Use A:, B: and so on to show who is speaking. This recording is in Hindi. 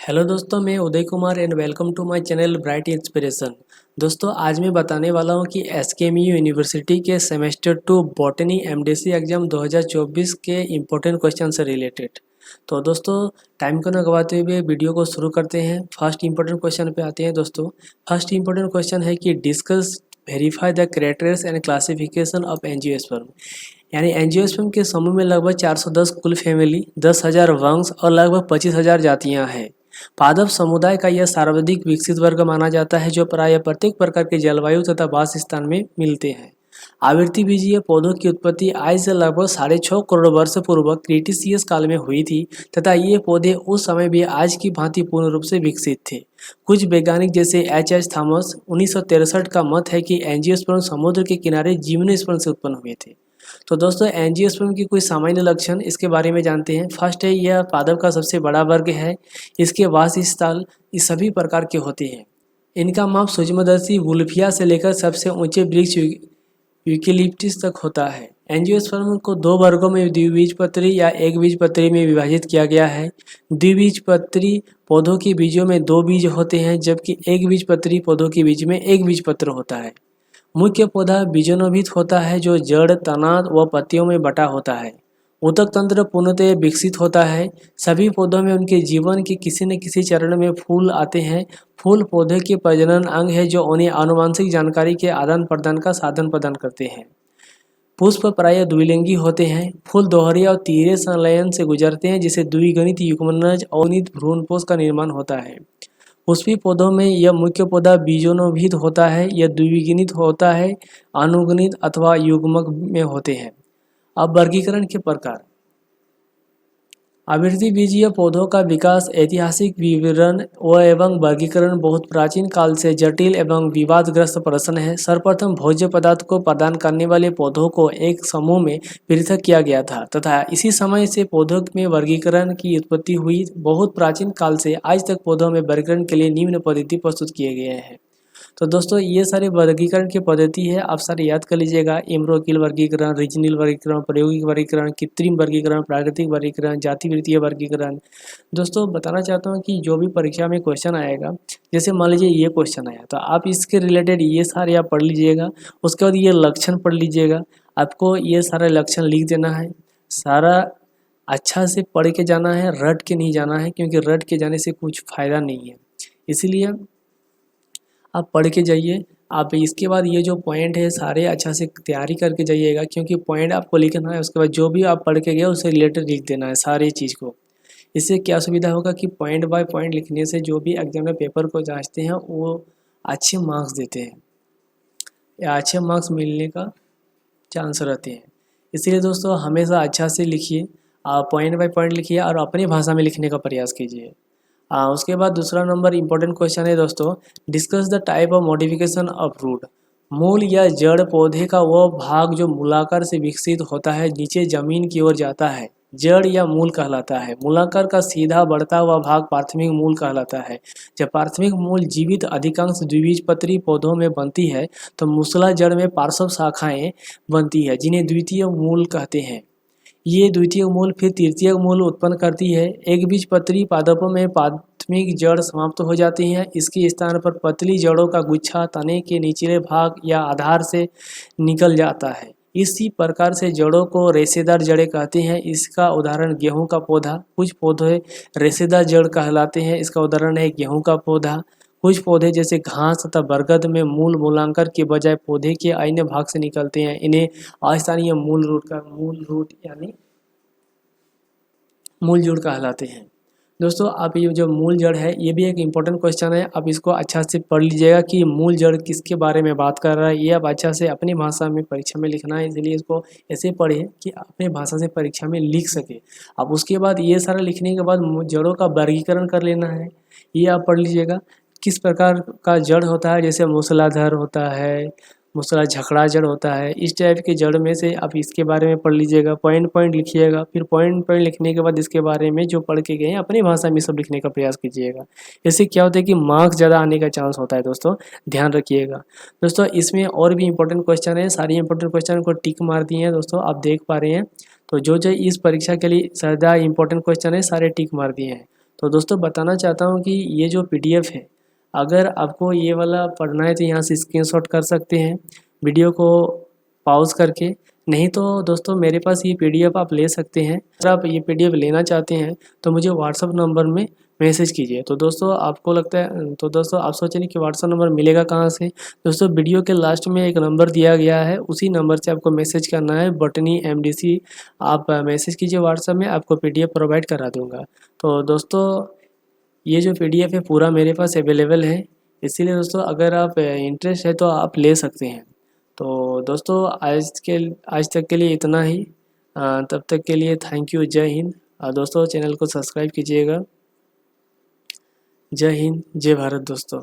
A: हेलो दोस्तों, मैं Uday Kumar and welcome to my channel Bright Inspiration. दोस्तों, आज मैं बताने वाला हूं कि एसकेएमयू यूनिवर्सिटी के सेमेस्टर 2 बॉटनी एमडीसी एग्जाम 2024 के इम्पोर्टेंट क्वेश्चन से रिलेटेड। तो दोस्तों, टाइम को न गवाते हुए वीडियो को शुरू करते हैं। फर्स्ट इंपॉर्टेंट क्वेश्चन पे आते हैं दोस्तों। फर्स्ट इंपॉर्टेंट क्वेश्चन है कि discuss verify the criteria and classification of angiosperm. यानी एंजियोस्पर्म के समूह में लगभग 410 कुल फैमिली, 10,000 वंश और लगभग 25,000 जातियां हैं। पादप समुदाय का यह सर्वाधिक विकसित वर्ग माना जाता है, जो प्रायः प्रत्येक प्रकार के जलवायु तथा वास स्थान में मिलते हैं। आवृत्ति बीजीय पौधों की उत्पत्ति आज से लगभग 6.5 करोड़ वर्ष पूर्व क्रिटेशियस काल में हुई थी तथा ये पौधे उस समय भी आज की भांति पूर्ण रूप से विकसित थे। कुछ वैज्ञानिक जैसे एच थॉमस 1963 का मत है कि एंजियोस्पर्म समुद्र के किनारे जिम्नोस्पर्म से उत्पन्न हुए थे। तो दोस्तों, एंजियोस्पर्म की कुछ सामान्य लक्षण इसके बारे में जानते हैं। फर्स्ट है, यह पादप का सबसे बड़ा वर्ग है। इसके वास स्थल इस सभी प्रकार के होते हैं। इनका माप सूक्ष्मदर्शी वुल्फिया से लेकर सबसे ऊंचे वृक्ष यूकेलिप्टस तक होता है। एंजियोस्पर्म को दो वर्गों में द्विबीजपत्री या एक बीजपत्री में विभाजित किया गया है। द्विबीजपत्री पौधों के बीजों में दो बीज होते हैं, जबकि एक बीजपत्री पौधों के बीज में एक बीजपत्र होता है। मुख्य पौधा बीजोन्मुख होता है, जो जड़, तना व पत्तियों में बटा होता है। ऊतक तंत्र पूर्णतः विकसित होता है। सभी पौधों में उनके जीवन के किसी न किसी चरण में फूल आते हैं। फूल पौधे के प्रजनन अंग है, जो उन्हें आनुवंशिक जानकारी के आदान प्रदान का साधन प्रदान करते हैं। पुष्प प्रायः द्विलिंगी होते हैं। फूल दोहरे और तिहरे संलयन से गुजरते हैं, जिसे द्विगणित युग्मनज और भ्रूणपोष का निर्माण होता है। पुष्पी पौधों में यह मुख्य पौधा बीजोन्मुख होता है। यह द्विगुणित होता है, अनुगुणित अथवा युग्मक में होते हैं। अब वर्गीकरण के प्रकार। आवृत्ति बीजीय पौधों का विकास, ऐतिहासिक विवरण व एवं वर्गीकरण बहुत प्राचीन काल से जटिल एवं विवादग्रस्त प्रश्न है। सर्वप्रथम भोज्य पदार्थ को प्रदान करने वाले पौधों को एक समूह में पृथक किया गया था तथा इसी समय से पौधों में वर्गीकरण की उत्पत्ति हुई। बहुत प्राचीन काल से आज तक पौधों में वर्गीकरण के लिए निम्न पद्धति प्रस्तुत किए गए हैं। तो दोस्तों, ये सारे वर्गीकरण की पद्धति है, आप सारे याद कर लीजिएगा। एम्ब्रोकिल वर्गीकरण, रीजनल वर्गीकरण, प्रायोगिक वर्गीकरण, कृत्रिम वर्गीकरण, प्राकृतिक वर्गीकरण, जातिवृत्तीय वर्गीकरण। दोस्तों, बताना चाहता हूँ कि जो भी परीक्षा में क्वेश्चन आएगा, जैसे मान लीजिए ये क्वेश्चन आया, तो आप इसके रिलेटेड ये सारे आप पढ़ लीजिएगा। उसके बाद ये लक्षण पढ़ लीजिएगा। आपको ये सारे लक्षण लिख देना है। सारा अच्छा से पढ़ के जाना है, रट के नहीं जाना है, क्योंकि रट के जाने से कुछ फायदा नहीं है। इसीलिए आप पढ़ के जाइए। आप इसके बाद ये जो पॉइंट है सारे अच्छा से तैयारी करके जाइएगा, क्योंकि पॉइंट आपको लिखना है। उसके बाद जो भी आप पढ़ के गए उससे रिलेटेड लिख देना है सारी चीज़ को। इससे क्या सुविधा होगा कि पॉइंट बाय पॉइंट लिखने से जो भी एग्जाम में पेपर को जांचते हैं वो अच्छे मार्क्स देते हैं या अच्छे मार्क्स मिलने का चांस रहते हैं। इसलिए दोस्तों, हमेशा अच्छा से लिखिए, पॉइंट बाय पॉइंट लिखिए और अपनी भाषा में लिखने का प्रयास कीजिए। उसके बाद दूसरा नंबर इम्पोर्टेंट क्वेश्चन है दोस्तों, discuss the type of modification of root. मूल या जड़ पौधे का वह भाग जो मूलाकार से विकसित होता है, नीचे जमीन की ओर जाता है, जड़ या मूल कहलाता है। मूलाकार का सीधा बढ़ता हुआ भाग प्राथमिक मूल कहलाता है। जब प्राथमिक मूल जीवित अधिकांश द्विबीजपत्री पौधों में बनती है, तो मूसला जड़ में पार्श्व शाखाएं बनती है, जिन्हें द्वितीय मूल कहते हैं। ये द्वितीय मूल फिर तृतीय मूल उत्पन्न करती है। एक बीजपत्री पादपों में प्राथमिक जड़ समाप्त हो जाती है। इसके स्थान पर पतली जड़ों का गुच्छा तने के निचले भाग या आधार से निकल जाता है। इसी प्रकार से जड़ों को रेशेदार जड़ें कहते हैं। इसका उदाहरण गेहूं का पौधा। कुछ पौधे रेशेदार जड़ कहलाते हैं। इसका उदाहरण है गेहूं का पौधा। कुछ पौधे जैसे घास तथा बरगद में मूल मूलांकर के बजाय पौधे के अन्य भाग से निकलते हैं। इन्हें अस्थानीय मूल रूट यानी मूल जड़ कहलाते हैं। दोस्तों, आप ये जो मूल जड़ है ये भी एक इम्पोर्टेंट क्वेश्चन है। आप इसको अच्छा से पढ़ लीजिएगा कि मूल जड़ किसके बारे में बात कर रहा है। ये आप अच्छा से अपनी भाषा में परीक्षा में लिखना है, इसलिए इसको ऐसे पढ़िए कि अपने भाषा से परीक्षा में लिख सके। अब उसके बाद ये सारा लिखने के बाद जड़ों का वर्गीकरण कर लेना है। ये आप पढ़ लीजिएगा किस प्रकार का जड़ होता है, जैसे मूसलाधार होता है, मूसला झकड़ा जड़ होता है। इस टाइप के जड़ में से आप इसके बारे में पढ़ लीजिएगा, पॉइंट पॉइंट लिखिएगा। फिर पॉइंट पॉइंट लिखने के बाद इसके बारे में जो पढ़ के गए हैं अपनी भाषा में सब लिखने का प्रयास कीजिएगा। इससे क्या होता है कि मार्क्स ज़्यादा आने का चांस होता है। दोस्तों, ध्यान रखिएगा। दोस्तों, इसमें और भी इंपॉर्टेंट क्वेश्चन है। सारी इंपॉर्टेंट क्वेश्चन को टिक मार दिए हैं दोस्तों, आप देख पा रहे हैं। तो जो जो इस परीक्षा के लिए ज़्यादा इंपॉर्टेंट क्वेश्चन है सारे टिक मार दिए हैं। तो दोस्तों बताना चाहता हूँ कि ये जो PDF है, अगर आपको ये वाला पढ़ना है तो यहाँ से स्क्रीनशॉट कर सकते हैं वीडियो को पॉज करके। नहीं तो दोस्तों मेरे पास ये PDF आप ले सकते हैं। अगर आप ये PDF लेना चाहते हैं तो मुझे व्हाट्सअप नंबर में मैसेज कीजिए। तो दोस्तों आपको लगता है, तो दोस्तों आप सोच रहे हैं कि व्हाट्सअप नंबर मिलेगा कहाँ से। दोस्तों वीडियो के लास्ट में एक नंबर दिया गया है, उसी नंबर से आपको मैसेज करना है, बटनी MDC। आप मैसेज कीजिए व्हाट्सअप में, आपको PDF प्रोवाइड करा दूँगा। तो दोस्तों ये जो PDF है पूरा मेरे पास अवेलेबल है, इसीलिए दोस्तों अगर आप इंटरेस्ट है तो आप ले सकते हैं। तो दोस्तों आज तक के लिए इतना ही। तब तक के लिए थैंक यू। जय हिंद। दोस्तों चैनल को सब्सक्राइब कीजिएगा। जय हिंद, जय भारत दोस्तों।